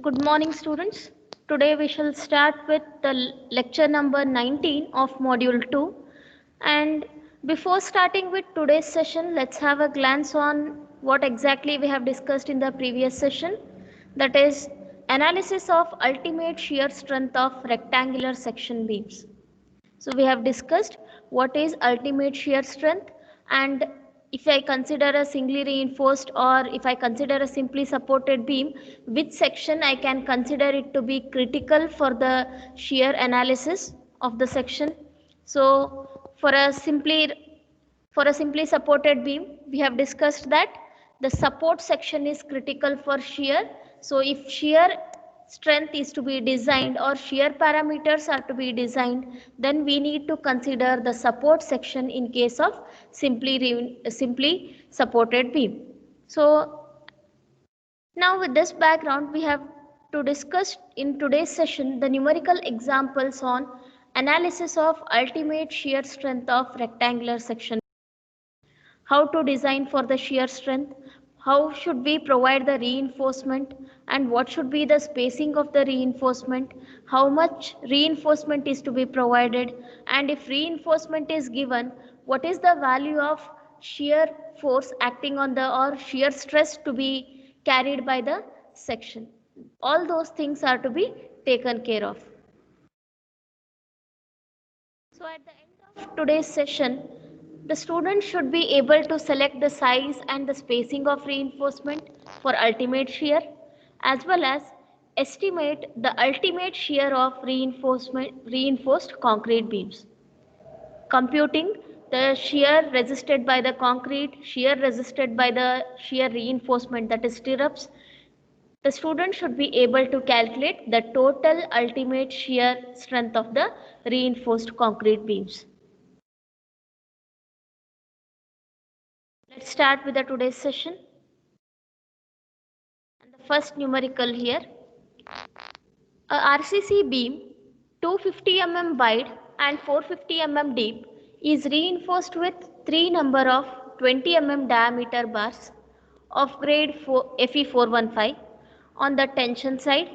Good morning, students. Today we shall start with the lecture number 19 of module 2. And before starting with today's session, let's have a glance on what exactly we have discussed in the previous session. That is analysis of ultimate shear strength of rectangular section beams. So we have discussed what is ultimate shear strength, and if I consider a singly reinforced or if I consider a simply supported beam, which section I can consider it to be critical for the shear analysis of the section. So for a simply supported beam, we have discussed that the support section is critical for shear. So if shear strength is to be designed or shear parameters are to be designed, then we need to consider the support section in case of simply supported beam. So now with this background, we have to discuss in today's session the numerical examples on analysis of ultimate shear strength of rectangular section, how to design for the shear strength, how should we provide the reinforcement, and what should be the spacing of the reinforcement, how much reinforcement is to be provided, and if reinforcement is given, what is the value of shear force acting on the or shear stress to be carried by the section. All those things are to be taken care of. So at the end of today's session, the student should be able to select the size and the spacing of reinforcement for ultimate shear, as well as estimate the ultimate shear of reinforced concrete beams. Computing the shear resisted by the concrete, shear resisted by the shear reinforcement, that is stirrups, the student should be able to calculate the total ultimate shear strength of the reinforced concrete beams. Let's start with the today's session. And the first numerical here. A RCC beam 250 mm wide and 450 mm deep is reinforced with 3 number of 20 mm diameter bars of grade Fe415 on the tension side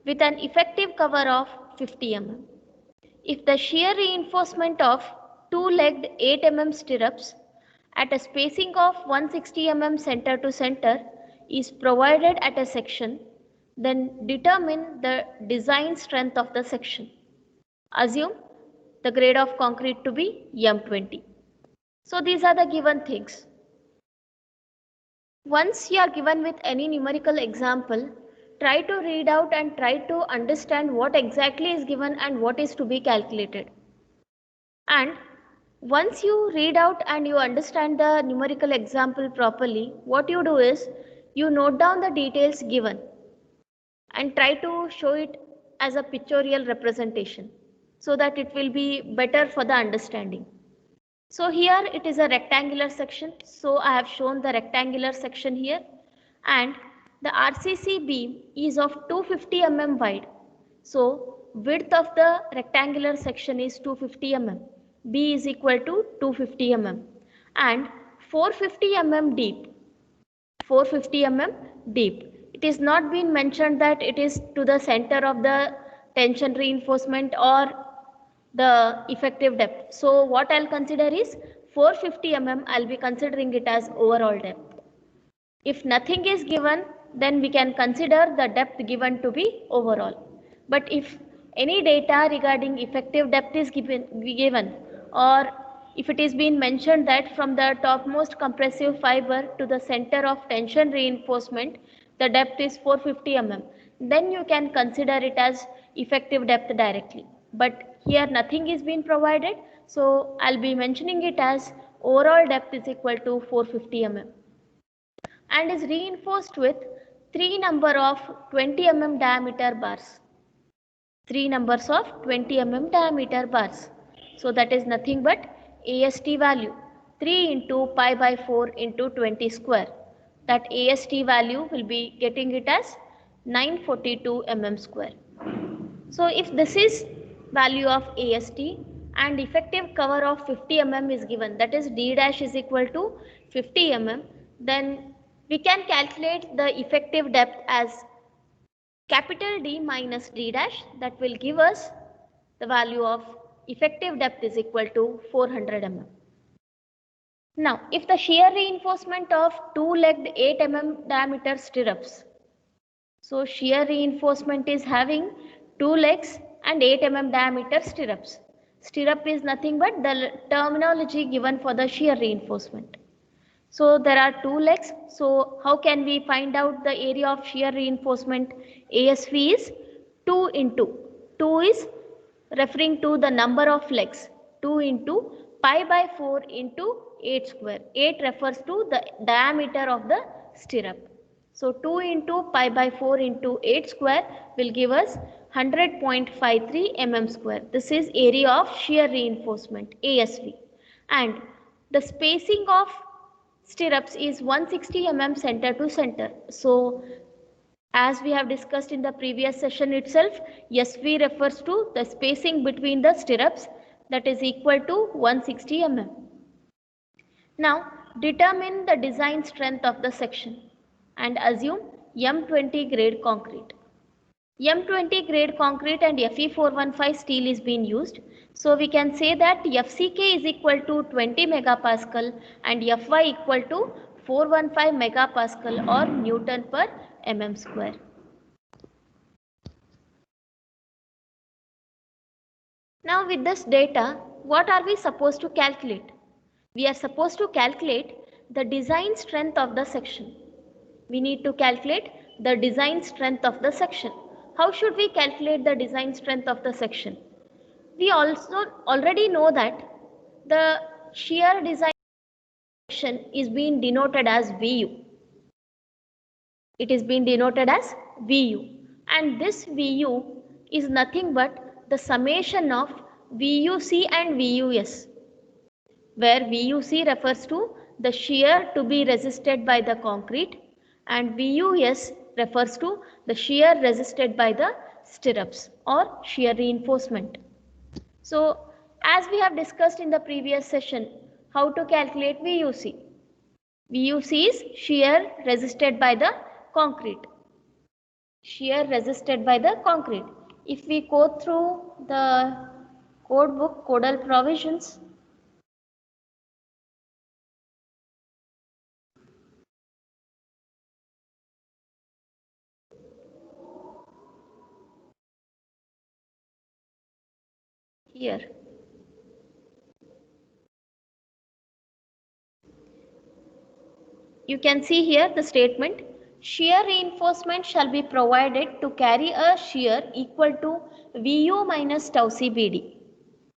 with an effective cover of 50 mm. If the shear reinforcement of two-legged 8 mm stirrups at a spacing of 160 mm center to center is provided at a section, then determine the design strength of the section. Assume the grade of concrete to be M20. So these are the given things. Once you are given with any numerical example, try to read out and try to understand what exactly is given and what is to be calculated. And once you read out and you understand the numerical example properly, what you do is you note down the details given and try to show it as a pictorial representation so that it will be better for the understanding. So here it is a rectangular section. So I have shown the rectangular section here, and the RCC beam is of 250 mm wide. So width of the rectangular section is 250 mm. B is equal to 250 mm and 450 mm deep. 450 mm deep. It is not been mentioned that it is to the center of the tension reinforcement or the effective depth. So what I'll consider is 450 mm, I'll be considering it as overall depth. If nothing is given, then we can consider the depth given to be overall. But if any data regarding effective depth is given, or if it is being mentioned that from the topmost compressive fiber to the center of tension reinforcement, the depth is 450 mm, then you can consider it as effective depth directly. But here nothing is being provided, so I'll be mentioning it as overall depth is equal to 450 mm and is reinforced with 3 number of 20 mm diameter bars. 3 numbers of 20 mm diameter bars. So that is nothing but AST value 3 into pi by 4 into 20 square. That AST value will be getting it as 942 mm square. So if this is value of AST and effective cover of 50 mm is given, that is D dash is equal to 50 mm, then we can calculate the effective depth as capital D minus D dash, that will give us the value of effective depth is equal to 400 mm. Now, if the shear reinforcement of two-legged 8 mm diameter stirrups, so shear reinforcement is having two legs and 8 mm diameter stirrups. Stirrup is nothing but the terminology given for the shear reinforcement. So there are two legs. So how can we find out the area of shear reinforcement? ASV is 2 into 2 is referring to the number of legs, 2 into pi by 4 into 8 square. 8 refers to the diameter of the stirrup. So 2 into pi by 4 into 8 square will give us 100.53 mm square. This is area of shear reinforcement, ASV. And the spacing of stirrups is 160 mm center to center. So as we have discussed in the previous session itself, SV refers to the spacing between the stirrups, that is equal to 160 mm. Now determine the design strength of the section and assume M20 grade concrete. M20 grade concrete and Fe415 steel is being used. So we can say that FCK is equal to 20 megapascal and Fy equal to 415 megapascal or Newton per mm square. Now with this data, what are we supposed to calculate? We are supposed to calculate the design strength of the section. We need to calculate the design strength of the section. How should we calculate the design strength of the section? We also already know that the shear design section is being denoted as VU. It is being denoted as VU, and this VU is nothing but the summation of VUC and VUS, where VUC refers to the shear to be resisted by the concrete and VUS refers to the shear resisted by the stirrups or shear reinforcement. So as we have discussed in the previous session, how to calculate VUC? VUC is shear resisted by the concrete. Shear resisted by the concrete. If we go through the code book, codal provisions, here you can see here the statement, shear reinforcement shall be provided to carry a shear equal to VU minus tau CBD.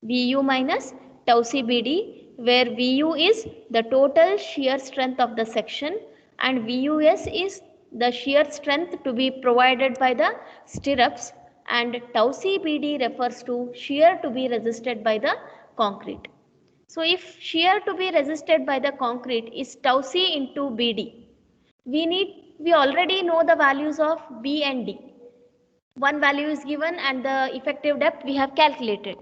VU minus tau CBD, where VU is the total shear strength of the section and VUS is the shear strength to be provided by the stirrups, and tau CBD refers to shear to be resisted by the concrete. So if shear to be resisted by the concrete is tau C into BD, we already know the values of B and D. One value is given and the effective depth we have calculated.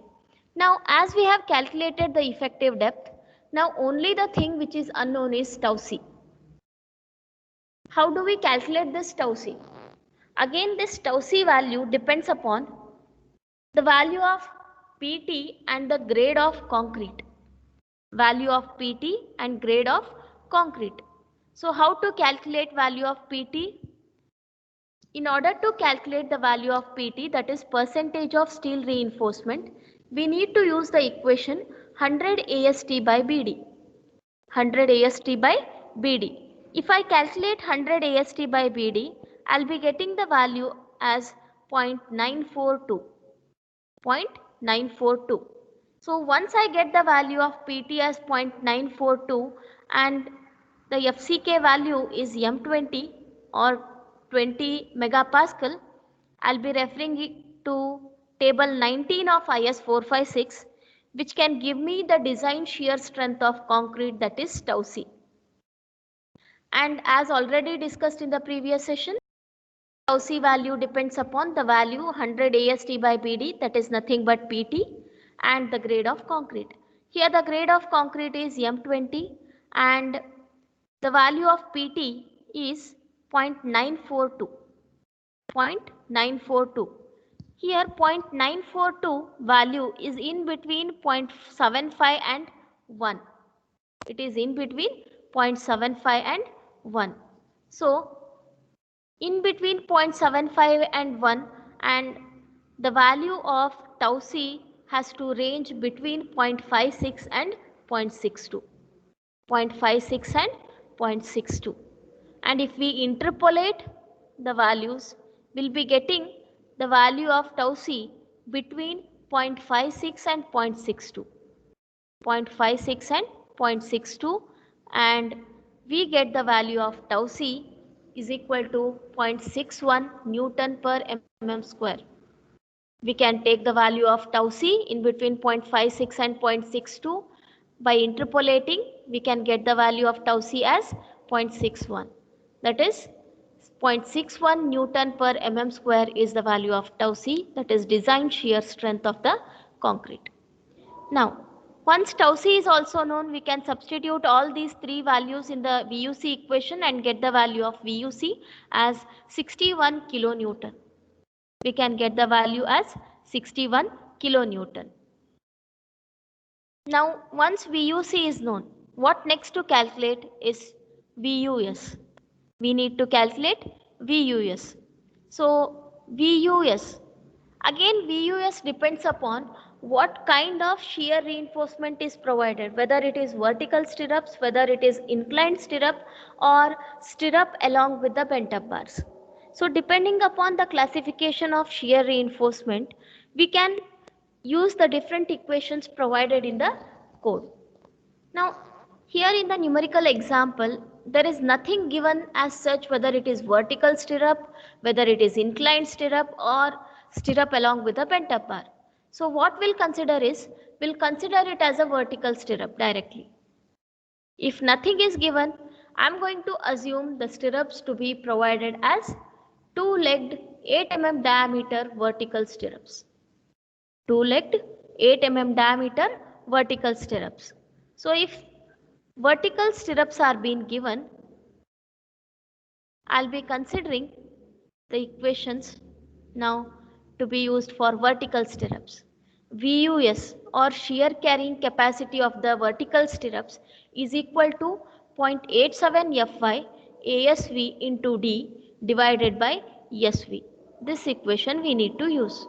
Now as we have calculated the effective depth, now only the thing which is unknown is tau C. How do we calculate this tau C? Again, this tau C value depends upon the value of PT and the grade of concrete. Value of PT and grade of concrete. So how to calculate value of PT? In order to calculate the value of PT, that is percentage of steel reinforcement, we need to use the equation 100 AST by BD. 100 AST by BD. If I calculate 100 AST by BD, I'll be getting the value as 0.942. 0.942. So once I get the value of PT as 0.942 and the FCK value is M20 or 20 megapascal, I'll be referring it to table 19 of IS 456, which can give me the design shear strength of concrete, that is tau C. And as already discussed in the previous session, tau C value depends upon the value 100 AST by BD, that is nothing but PT, and the grade of concrete. Here the grade of concrete is M20 and the value of PT is 0.942. 0.942. Here 0.942 value is in between 0.75 and 1. It is in between 0.75 and 1. So in between 0.75 and 1, and the value of tau c has to range between 0.56 and 0.62. 0.56 and 0.62. And if we interpolate the values, we'll be getting the value of tau c between 0.56 and 0.62. 0.56 and 0.62, and we get the value of tau c is equal to 0.61 Newton per mm square. We can take the value of tau c in between 0.56 and 0.62. By interpolating, we can get the value of tau c as 0.61. That is 0.61 Newton per mm square is the value of tau c, that is design shear strength of the concrete. Now, once tau c is also known, we can substitute all these three values in the VUC equation and get the value of VUC as 61 kilonewton. We can get the value as 61 kilonewton. Now, once VUC is known, what next to calculate is VUS. We need to calculate VUS. So, VUS. Again, VUS depends upon what kind of shear reinforcement is provided, whether it is vertical stirrups, whether it is inclined stirrup, or stirrup along with the bent up bars. So depending upon the classification of shear reinforcement, we can use the different equations provided in the code. Now, here in the numerical example, there is nothing given as such, whether it is vertical stirrup, whether it is inclined stirrup, or stirrup along with a bent up bar. So what we'll consider is, we'll consider it as a vertical stirrup directly. If nothing is given, I'm going to assume the stirrups to be provided as two-legged 8 mm diameter vertical stirrups. Two-legged 8 mm diameter vertical stirrups. So if vertical stirrups are being given, I'll be considering the equations now to be used for vertical stirrups. VUS, or shear carrying capacity of the vertical stirrups, is equal to 0.87 Fy ASV into D divided by SV. This equation we need to use.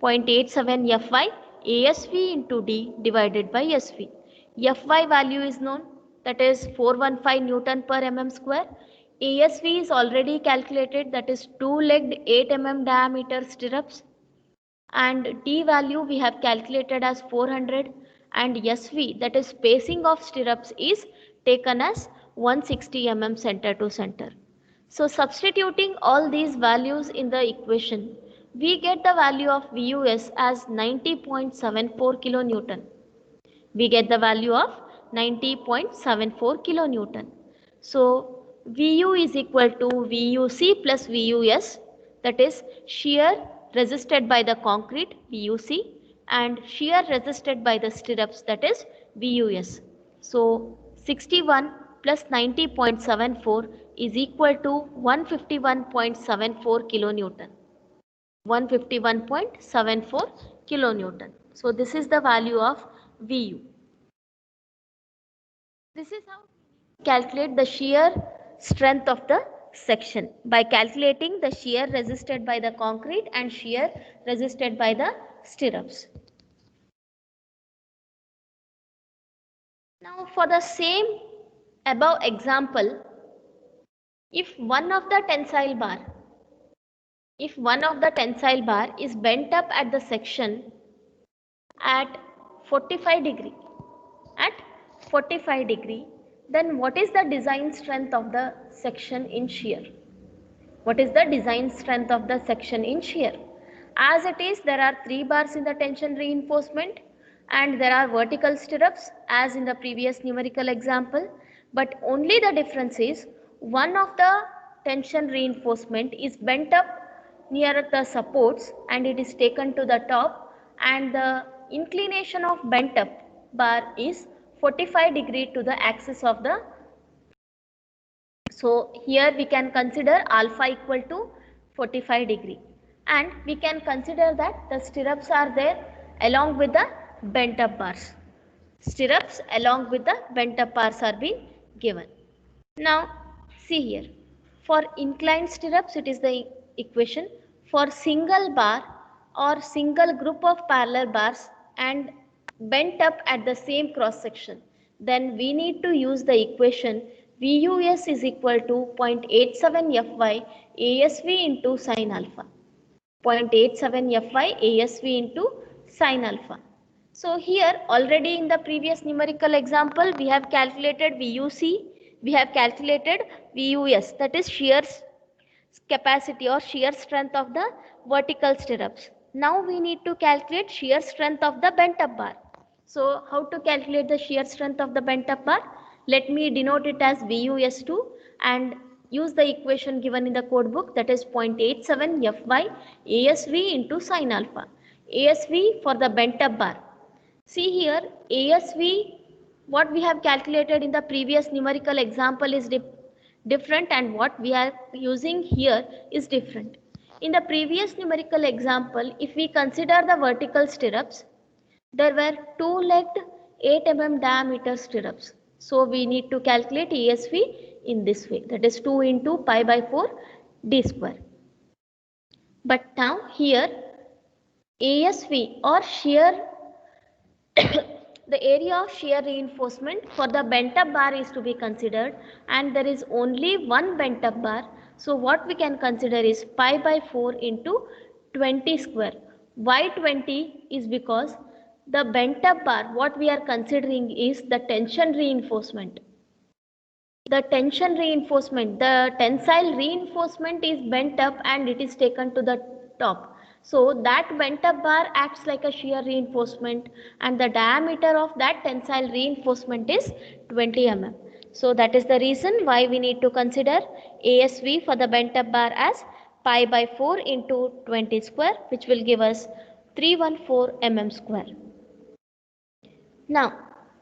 0.87 Fy ASV into D divided by SV. Fy value is known, that is 415 Newton per mm square. ASV is already calculated, that is two-legged 8 mm diameter stirrups. And D value we have calculated as 400, and SV, that is spacing of stirrups, is taken as 160 mm center to center. So substituting all these values in the equation, we get the value of VUS as 90.74 kilonewton. We get the value of 90.74 kilonewton. So VU is equal to VUC plus VUS, that is shear resisted by the concrete VUC and shear resisted by the stirrups, that is VUS. So 61 plus 90.74 is equal to 151.74 kilonewton. 151.74 kilonewton. So this is the value of VU. This is how we calculate the shear strength of the section, by calculating the shear resisted by the concrete and shear resisted by the stirrups. Now for the same above example, if one of the tensile bar is bent up at the section at 45 degree, then what is the design strength of the section in shear? What is the design strength of the section in shear? As it is, there are 3 bars in the tension reinforcement and there are vertical stirrups as in the previous numerical example, but only the difference is one of the tension reinforcement is bent up near the supports and it is taken to the top, and the inclination of bent up bar is 45 degree to the axis of the So here we can consider alpha equal to 45 degree, and we can consider that the stirrups are there along with the bent up bars. Stirrups along with the bent up bars are being given. Now see here, for inclined stirrups it is the equation for single bar or single group of parallel bars and bent up at the same cross section, then we need to use the equation VUS is equal to 0.87 Fy ASV into sin alpha. 0.87 Fy ASV into sin alpha. So here already in the previous numerical example we have calculated VUC, we have calculated VUS, that is shear capacity or shear strength of the vertical stirrups. Now we need to calculate shear strength of the bent up bar. So how to calculate the shear strength of the bent up bar? Let me denote it as VUS2 and use the equation given in the code book, that is 0.87 Fy ASV into sin alpha. ASV for the bent up bar. See here, ASV, what we have calculated in the previous numerical example is different, and what we are using here is different. In the previous numerical example, if we consider the vertical stirrups, there were two-legged 8 mm diameter stirrups. So we need to calculate ASV in this way, that is 2 into pi by 4 d square. But now here ASV or shear the area of shear reinforcement for the bent up bar is to be considered, and there is only one bent up bar. So what we can consider is pi by 4 into 20 square. Why 20? Is because the bent up bar, what we are considering is the tension reinforcement. The tensile reinforcement is bent up and it is taken to the top. So that bent up bar acts like a shear reinforcement, and the diameter of that tensile reinforcement is 20 mm. So that is the reason why we need to consider ASV for the bent up bar as pi by 4 into 20 square, which will give us 314 mm square. Now,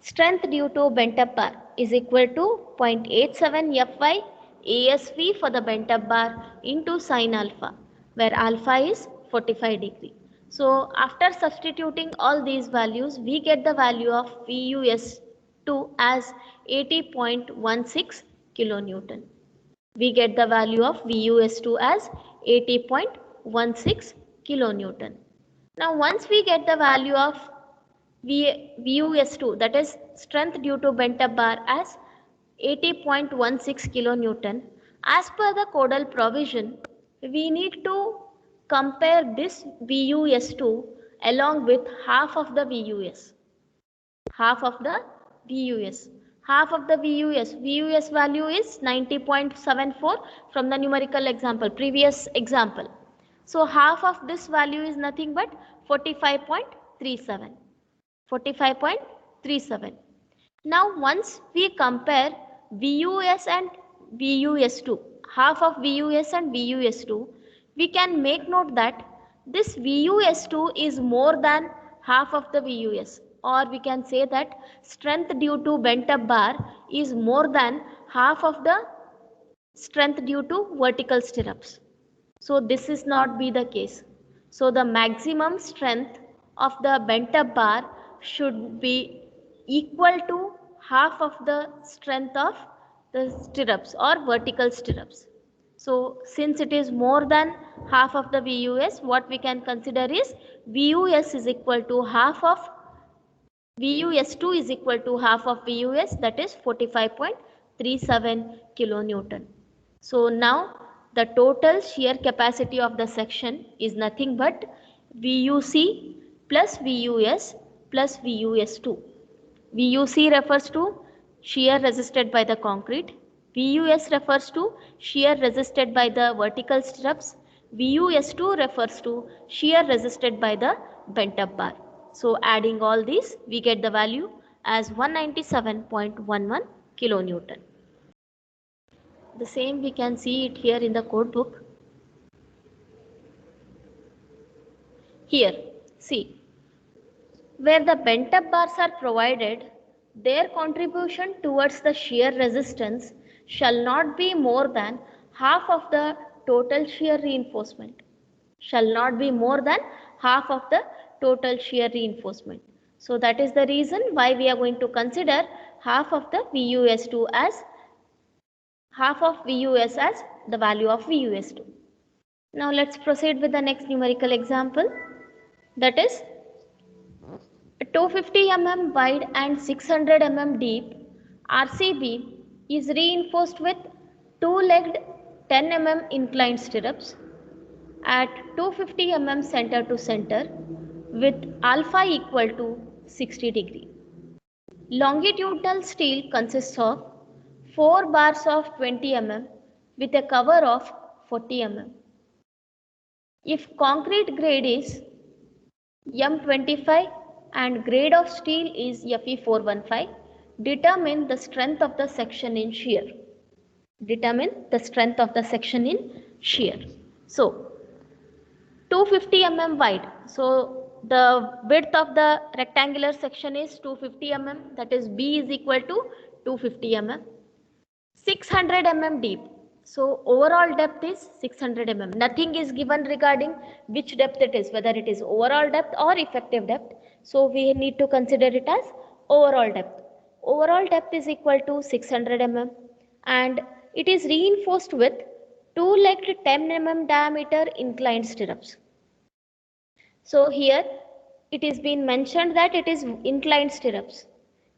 strength due to bent up bar is equal to 0.87 Fy ASV for the bent up bar into sin alpha, where alpha is 45 degree. So, after substituting all these values, we get the value of VUS2 as 80.16 kilonewton. We get the value of VUS2 as 80.16 kilonewton. Now, once we get the value of VUS2, that is strength due to bent up bar, as 80.16 kilonewton, as per the codal provision, we need to compare this VUS2 along with half of the VUS. Half of the VUS. Half of the VUS. VUS value is 90.74 from the numerical example, previous example. So half of this value is nothing but 45.37. 45.37. Now once we compare VUS and VUS2, half of VUS and VUS2, we can make note that this VUS2 is more than half of the VUS, or we can say that strength due to bent up bar is more than half of the strength due to vertical stirrups. So this is not be the case. So the maximum strength of the bent up bar should be equal to half of the strength of the stirrups or vertical stirrups. So since it is more than half of the VUS, what we can consider is VUS is equal to half of VUS2 is equal to half of VUS, that is 45.37 kilonewton. So now the total shear capacity of the section is nothing but VUC plus VUS plus VUS2. VUC refers to shear resisted by the concrete. VUS refers to shear resisted by the vertical stirrups. VUS2 refers to shear resisted by the bent up bar. So adding all these, we get the value as 197.11 kilonewton. The same we can see it here in the code book. Here, see, where the bent up bars are provided, their contribution towards the shear resistance shall not be more than half of the total shear reinforcement. Shall not be more than half of the total shear reinforcement. So that is the reason why we are going to consider half of the VUS2 as half of VUS as the value of VUS2. Now let's proceed with the next numerical example, that is a 250 mm wide and 600 mm deep RCB is reinforced with two-legged 10 mm inclined stirrups at 250 mm center to center with alpha equal to 60 degree. Longitudinal steel consists of 4 bars of 20 mm with a cover of 40 mm. If concrete grade is M25 and grade of steel is Fe415, determine the strength of the section in shear. Determine the strength of the section in shear. So 250 mm wide. So the width of the rectangular section is 250 mm, that is B is equal to 250 mm. 600 mm deep. So overall depth is 600 mm. Nothing is given regarding which depth it is, whether it is overall depth or effective depth. So we need to consider it as overall depth. Overall depth is equal to 600 mm and it is reinforced with two-legged 10 mm diameter inclined stirrups. So here it is been mentioned that it is inclined stirrups.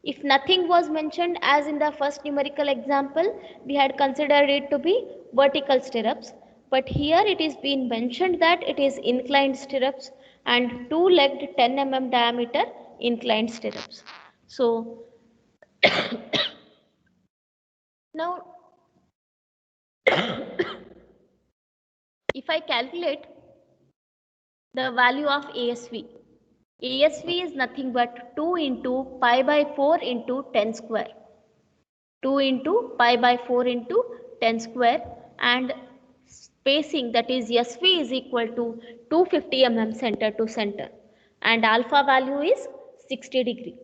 If nothing was mentioned as in the first numerical example, we had considered it to be vertical stirrups. But here it is been mentioned that it is inclined stirrups and two-legged 10 mm diameter inclined stirrups. So now if I calculate the value of ASV, ASV is nothing but 2 into pi by 4 into 10 square. 2 into pi by 4 into 10 square and spacing, that is SV is equal to 250 mm center to center and alpha value is 60 degree.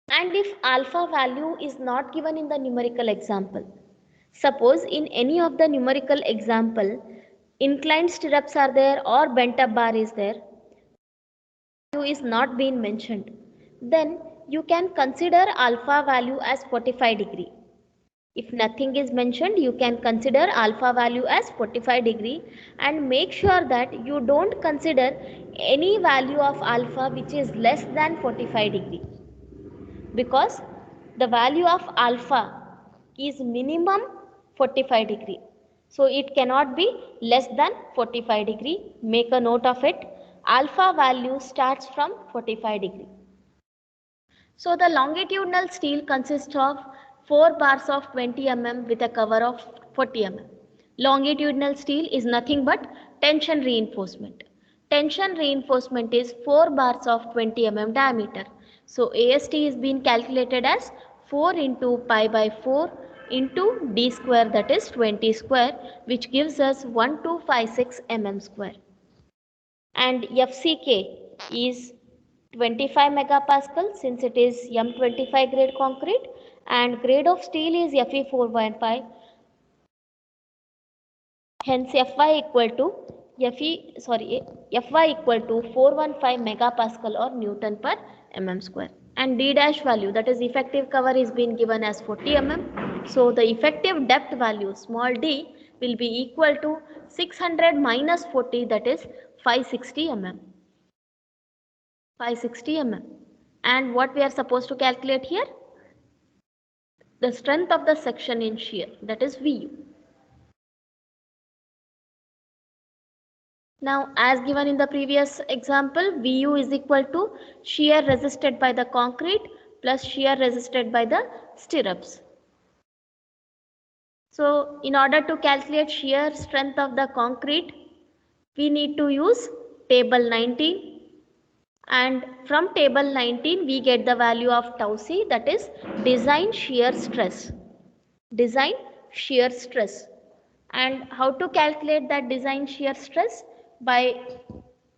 And if alpha value is not given in the numerical example, suppose in any of the numerical example inclined stirrups are there or bent up bar is there, value is not being mentioned, then you can consider alpha value as 45 degree. If nothing is mentioned, you can consider alpha value as 45 degree and make sure that you don't consider any value of alpha which is less than 45 degree, because the value of alpha is minimum 45 degree. So it cannot be less than 45 degree. Make a note of it. Alpha value starts from 45 degree. So the longitudinal steel consists of 4 bars of 20 mm with a cover of 40 mm. Longitudinal steel is nothing but tension reinforcement. Tension reinforcement is 4 bars of 20 mm diameter. So AST is being calculated as 4 into pi by 4 into d square, that is 20 square, which gives us 1256 mm square. And FCK is 25 megapascal since it is M25 grade concrete and grade of steel is Fe415. Hence Fy equal to Fy equal to 415 megapascal or Newton per mm square. And D dash value, that is effective cover, is being given as 40 mm. So the effective depth value small d will be equal to 600 minus 40, that is 560 mm. 560 mm. And what we are supposed to calculate here? The strength of the section in shear, that is VU. Now, as given in the previous example, VU is equal to shear resisted by the concrete plus shear resisted by the stirrups. So, in order to calculate shear strength of the concrete, we need to use table 19. And from table 19 we get the value of tau c, that is design shear stress. Design shear stress. And how to calculate that design shear stress? By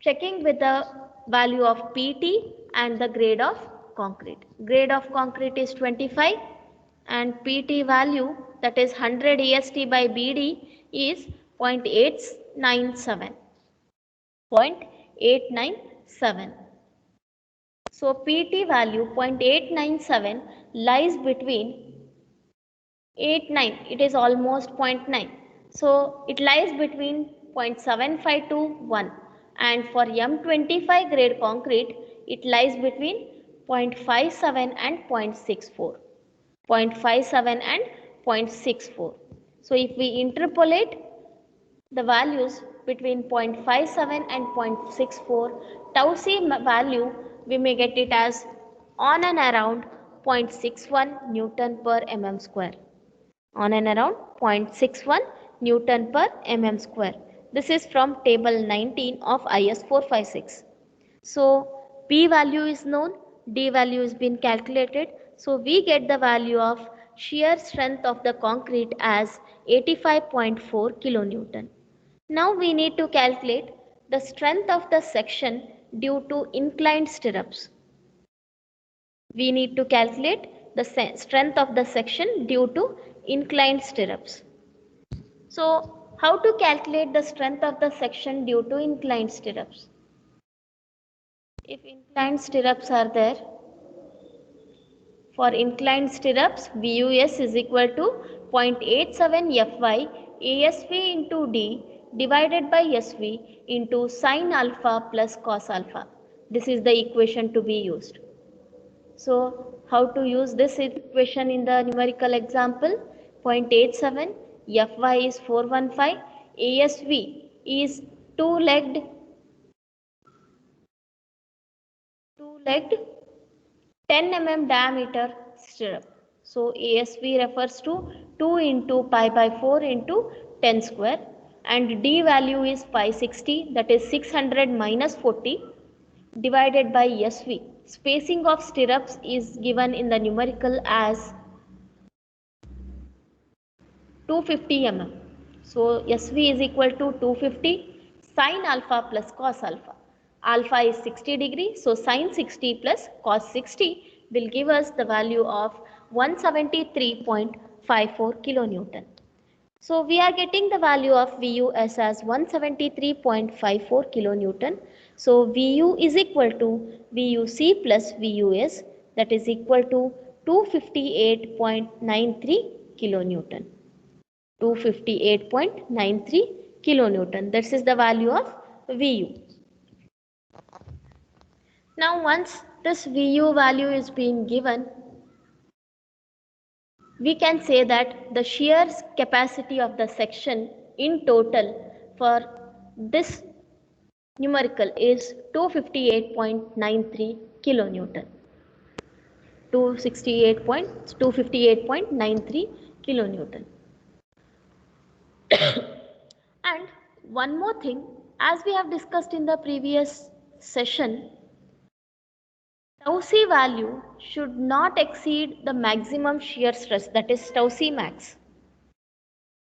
checking with the value of PT and the grade of concrete. Grade of concrete is 25 and PT value, that is 100 EST by BD, is 0.897. 0.897. So PT value 0.897 lies between 89, it is almost 0.9. So it lies between 0.75 to 1, and for M25 grade concrete it lies between 0.57 and 0.64. 0.57 and 0.64. So if we interpolate the values between 0.57 and 0.64, tau C value we may get it as on and around 0.61 Newton per mm square. On and around 0.61 Newton per mm square. This is from table 19 of IS 456. So P value is known, D value has been calculated. So we get the value of shear strength of the concrete as 85.4 kilonewton. Now we need to calculate the strength of the section due to inclined stirrups. We need to calculate the strength of the section due to inclined stirrups. So how to calculate the strength of the section due to inclined stirrups? If inclined stirrups are there, for inclined stirrups, VUS is equal to 0.87 Fy ASV into D divided by SV into sine alpha plus cos alpha. This is the equation to be used. So how to use this equation in the numerical example? 0.87, Fy is 415, ASV is two-legged 10 mm diameter stirrup. So ASV refers to 2 into pi by 4 into 10 square, and D value is 560, that is 600 minus 40 divided by SV. Spacing of stirrups is given in the numerical as 250 mm. So SV is equal to 250 sine alpha plus cos alpha. Alpha is 60 degree, so sine 60 plus cos 60 will give us the value of 173.54 kilonewton. So we are getting the value of VUS as 173.54 kilonewton. So VU is equal to VUC plus VUS, that is equal to 258.93 kilonewton. 258.93 kilonewton. This is the value of VU. Now once this VU value is being given, we can say that the shear capacity of the section in total for this numerical is 258.93 kilonewton. 258.93 kilonewton. And one more thing, as we have discussed in the previous session, tau C value should not exceed the maximum shear stress, that is tau C max.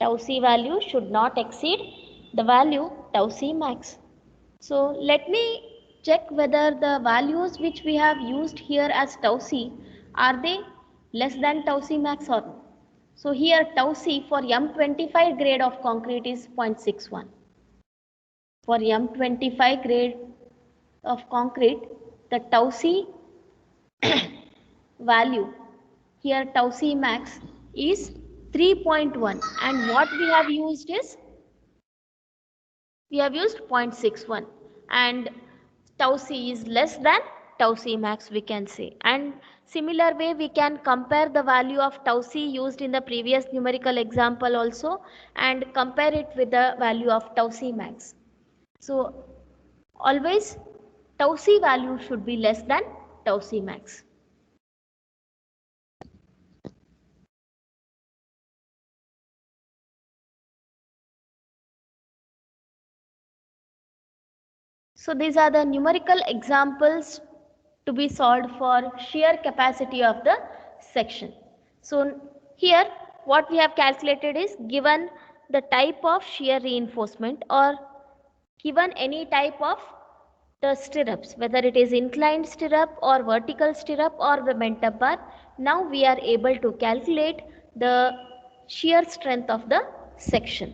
Tau C value should not exceed the value tau C max. So let me check whether the values which we have used here as tau C, are they less than tau C max or no? So here tau C for M25 grade of concrete is 0.61. For M25 grade of concrete, the tau C value, here tau C max is 3.1, and what we have used is, we have used 0.61, and tau C is less than tau C max, we can say. And similar way we can compare the value of tau C used in the previous numerical example also, and compare it with the value of tau C max. So always tau C value should be less than tau C max. So these are the numerical examples to be solved for shear capacity of the section. So here what we have calculated is, given the type of shear reinforcement or given any type of the stirrups, whether it is inclined stirrup or vertical stirrup or the bent up bar. Now we are able to calculate the shear strength of the section.